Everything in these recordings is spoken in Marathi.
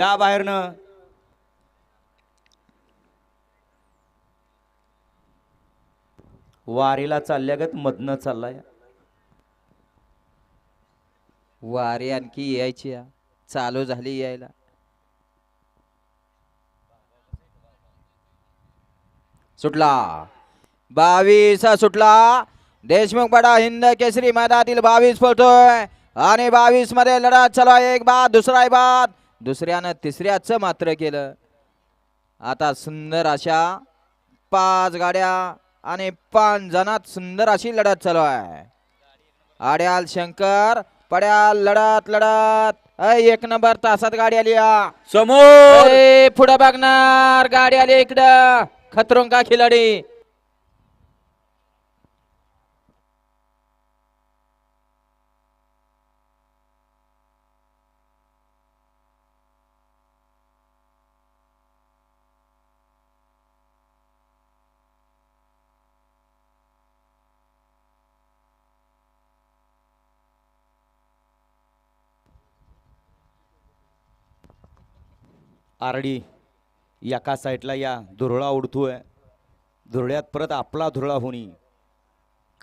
त्या बाहेरनं वारीला चालल्यागत मधनं चाललाय. वारी आणखी यायची चालू झाली यायला. सुटला 22 सुटला. देशमुख बडा हिंद केसरी मैदानातील 22 पळतोय आणि 22 मध्ये लढत चालू आहे. एक बाद दुसरा बाद दुसऱ्यानं तिसऱ्याच मात्र केलं. आता सुंदर अशा 5 गाड्या आणि 5 जणात सुंदर अशी लढत चालू आहे. आड्याल शंकर पड्याल लढत लढत एक नंबर तासात गाडी आली समोर पुढे बघणार गाडी आली इकडं. खतरों का खिलाडी आरडी एका साईडला या धुरळा उडतोय. धुरळ्यात परत आपला धुरळा होणी,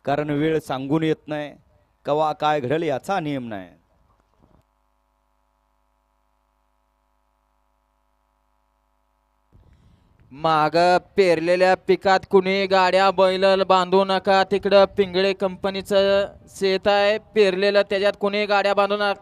कारण वेळ सांगून येत नाही कवा काय घडेल याचा नियम नाही. माग पेरलेल्या पिकात कुणी गाड्या बैल बांधू नका. तिकडं पिंगळे कंपनीचं शेत आहे पेरलेलं, त्याच्यात कुणी गाड्या बांधू नका.